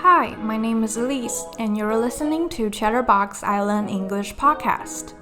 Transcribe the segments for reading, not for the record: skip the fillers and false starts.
Hi, my name is Elise, and you're listening to Chatterbox Island English Podcast.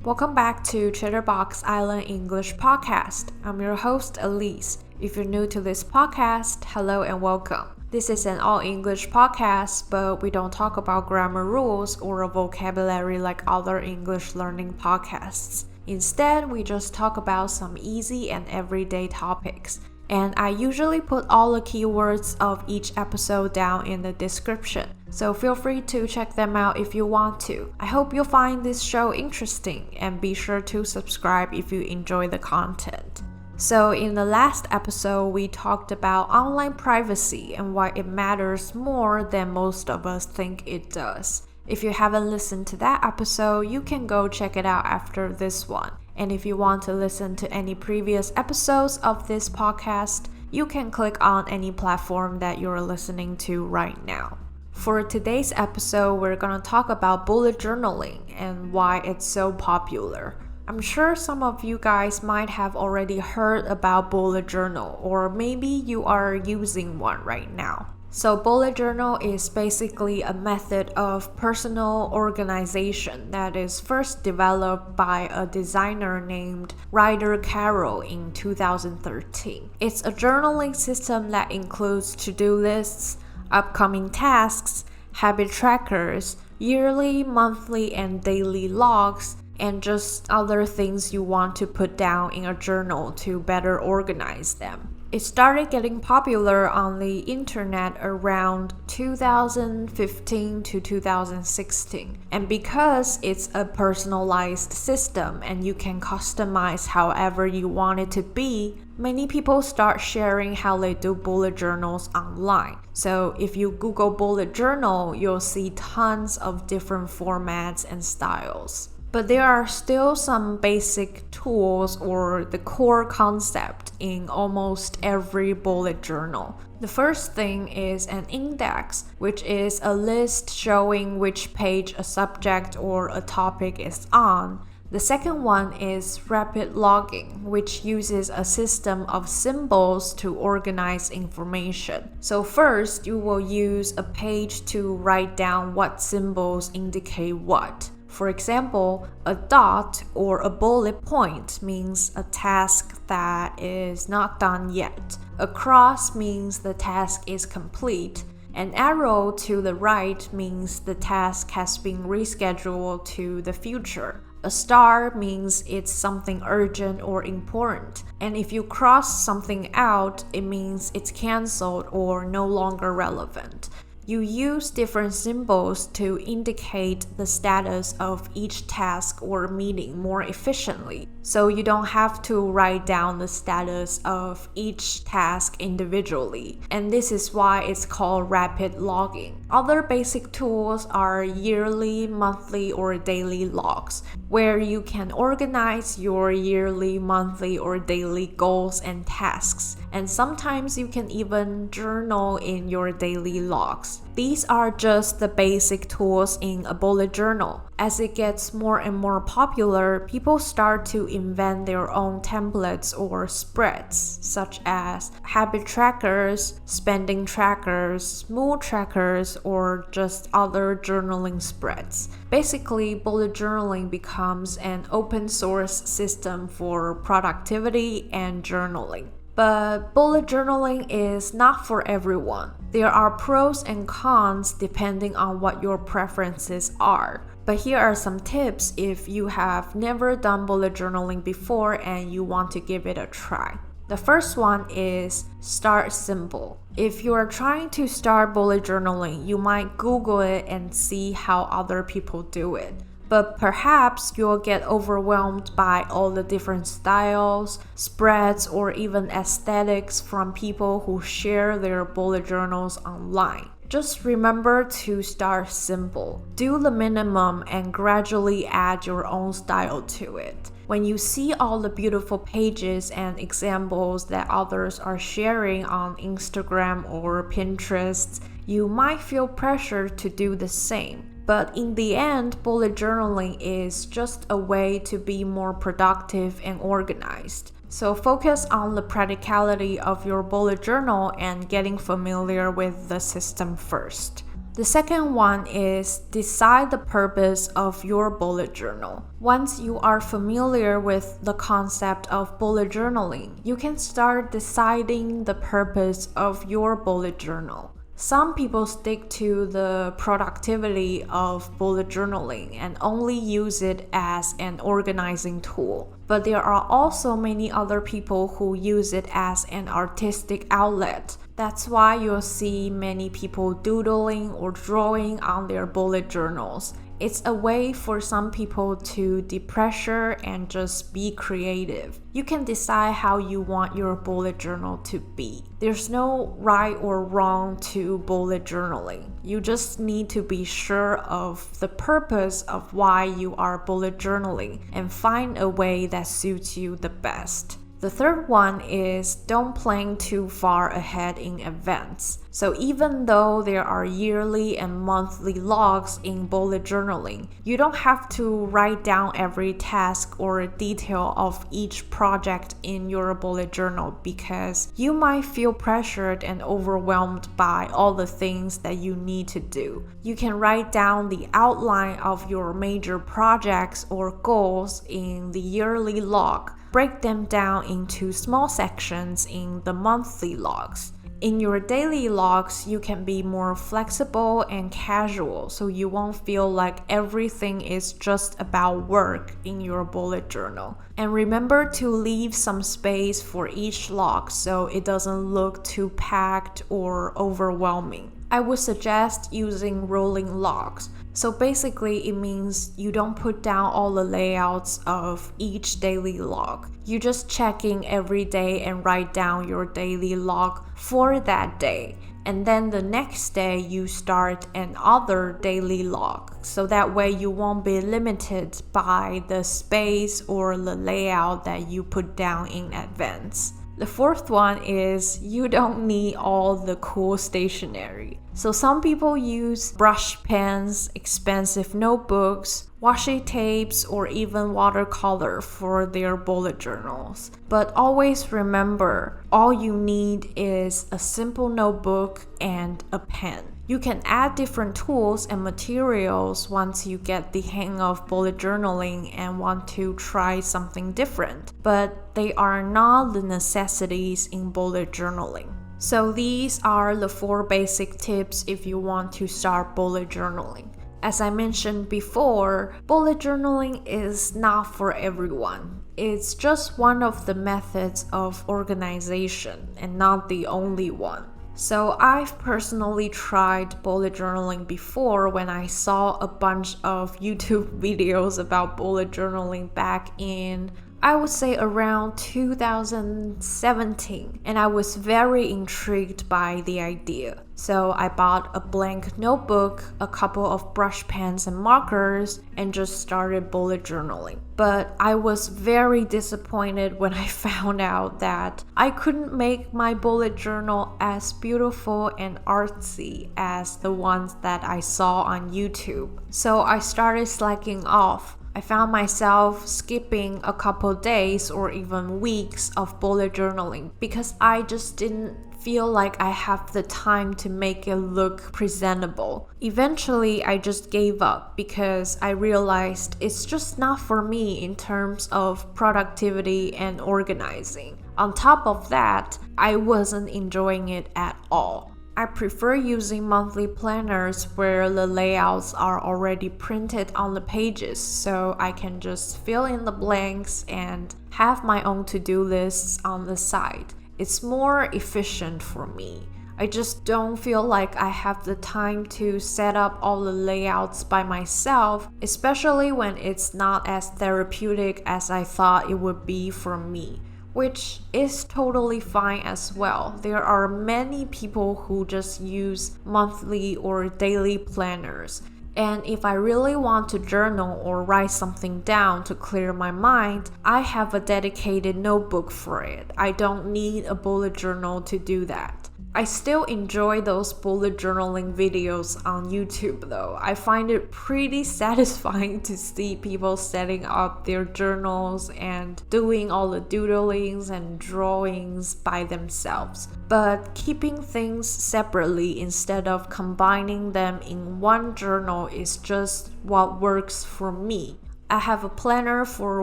Welcome back to Chatterbox Island English Podcast. I'm your host, Elise. If you're new to this podcast, hello and welcome. This is an all-English podcast, but we don't talk about grammar rules or vocabulary like other English learning podcasts. Instead, we just talk about some easy and everyday topics. And I usually put all the keywords of each episode down in the description, so feel free to check them out if you want to. I hope you'll find this show interesting, and be sure to subscribe if you enjoy the content. So in the last episode, we talked about online privacy and why it matters more than most of us think it does. If you haven't listened to that episode, you can go check it out after this one. And if you want to listen to any previous episodes of this podcast, you can click on any platform that you're listening to right now. For today's episode, we're going to talk about bullet journaling and why it's so popular. I'm sure some of you guys might have already heard about bullet journal, or maybe you are using one right now. So bullet journal is basically a method of personal organization that is first developed by a designer named Ryder Carroll in 2013. It's a journaling system that includes to-do lists, upcoming tasks, habit trackers, yearly, monthly, and daily logs, and just other things you want to put down in a journal to better organize them. It started getting popular on the internet around 2015 to 2016. And because it's a personalized system and you can customize however you want it to be, many people start sharing how they do bullet journals online. So if you Google bullet journal, you'll see tons of different formats and styles. But there are still some basic tools or the core concept in almost every bullet journal. The first thing is an index, which is a list showing which page a subject or a topic is on. The second one is rapid logging, which uses a system of symbols to organize information. So first, you will use a page to write down what symbols indicate what. For example, a dot or a bullet point means a task that is not done yet. A cross means the task is complete. An arrow to the right means the task has been rescheduled to the future. A star means it's something urgent or important. And if you cross something out, it means it's canceled or no longer relevant. You use different symbols to indicate the status of each task or meeting more efficiently, so you don't have to write down the status of each task individually, and this is why it's called rapid logging. Other basic tools are yearly, monthly, or daily logs, where you can organize your yearly, monthly, or daily goals and tasks, and sometimes you can even journal in your daily logs. These are just the basic tools in a bullet journal. As it gets more and more popular, people start to invent their own templates or spreads, such as habit trackers, spending trackers, mood trackers, or just other journaling spreads. Basically, bullet journaling becomes an open source system for productivity and journaling. But bullet journaling is not for everyone. There are pros and cons depending on what your preferences are. But here are some tips if you have never done bullet journaling before and you want to give it a try. The first one is start simple. If you are trying to start bullet journaling, you might Google it and see how other people do it. But perhaps you'll get overwhelmed by all the different styles, spreads, or even aesthetics from people who share their bullet journals online. Just remember to start simple. Do the minimum and gradually add your own style to it. When you see all the beautiful pages and examples that others are sharing on Instagram or Pinterest, you might feel pressure to do the same. But in the end, bullet journaling is just a way to be more productive and organized. So focus on the practicality of your bullet journal and getting familiar with the system first. The second one is decide the purpose of your bullet journal. Once you are familiar with the concept of bullet journaling, you can start deciding the purpose of your bullet journal. Some people stick to the productivity of bullet journaling and only use it as an organizing tool. But there are also many other people who use it as an artistic outlet. That's why you'll see many people doodling or drawing on their bullet journals. It's a way for some people to depressure and just be creative. You can decide how you want your bullet journal to be. There's no right or wrong to bullet journaling. You just need to be sure of the purpose of why you are bullet journaling and find a way that suits you the best. The third one is don't plan too far ahead in advance. So even though there are yearly and monthly logs in bullet journaling, you don't have to write down every task or detail of each project in your bullet journal because you might feel pressured and overwhelmed by all the things that you need to do. You can write down the outline of your major projects or goals in the yearly log. Break them down into small sections in the monthly logs. In your daily logs, you can be more flexible and casual, so you won't feel like everything is just about work in your bullet journal. And remember to leave some space for each log so it doesn't look too packed or overwhelming. I would suggest using rolling logs. So basically, it means you don't put down all the layouts of each daily log. You just check in every day and write down your daily log for that day. And then the next day, you start another daily log. So that way you won't be limited by the space or the layout that you put down in advance. The fourth one is you don't need all the cool stationery. So some people use brush pens, expensive notebooks, washi tapes, or even watercolor for their bullet journals. But always remember, all you need is a simple notebook and a pen. You can add different tools and materials once you get the hang of bullet journaling and want to try something different, but they are not the necessities in bullet journaling. So these are the 4 basic tips if you want to start bullet journaling. As I mentioned before, bullet journaling is not for everyone. It's just one of the methods of organization and not the only one. So I've personally tried bullet journaling before when I saw a bunch of YouTube videos about bullet journaling back in, I would say around 2017, and I was very intrigued by the idea. So I bought a blank notebook, a couple of brush pens and markers, and just started bullet journaling. But I was very disappointed when I found out that I couldn't make my bullet journal as beautiful and artsy as the ones that I saw on YouTube. So I started slacking off. I found myself skipping a couple days or even weeks of bullet journaling because I just didn't feel like I have the time to make it look presentable. Eventually, I just gave up because I realized it's just not for me in terms of productivity and organizing. On top of that, I wasn't enjoying it at all. I prefer using monthly planners where the layouts are already printed on the pages so I can just fill in the blanks and have my own to-do lists on the side. It's more efficient for me. I just don't feel like I have the time to set up all the layouts by myself, especially when it's not as therapeutic as I thought it would be for me. Which is totally fine as well. There are many people who just use monthly or daily planners. And if I really want to journal or write something down to clear my mind, I have a dedicated notebook for it. I don't need a bullet journal to do that. I still enjoy those bullet journaling videos on YouTube though. I find it pretty satisfying to see people setting up their journals and doing all the doodlings and drawings by themselves. But keeping things separately instead of combining them in one journal is just what works for me. I have a planner for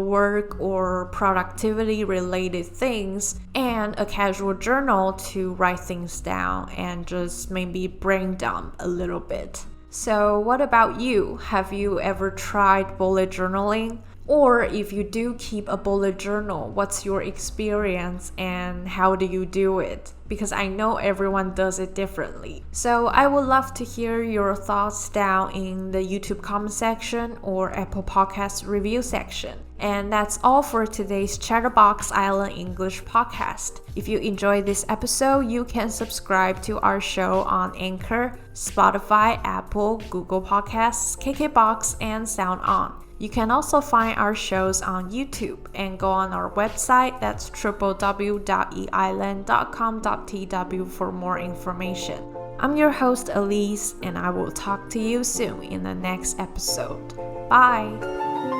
work or productivity related things and a casual journal to write things down and just maybe brain dump a little bit. So what about you? Have you ever tried bullet journaling? Or if you do keep a bullet journal, what's your experience and how do you do it? Because I know everyone does it differently. So I would love to hear your thoughts down in the YouTube comment section or Apple Podcast review section. And that's all for today's Chatterbox Island English podcast. If you enjoyed this episode, you can subscribe to our show on Anchor, Spotify, Apple, Google Podcasts, KKBox, and SoundOn. You can also find our shows on YouTube and go on our website, that's www.eisland.com.tw for more information. I'm your host Elise, and I will talk to you soon in the next episode. Bye!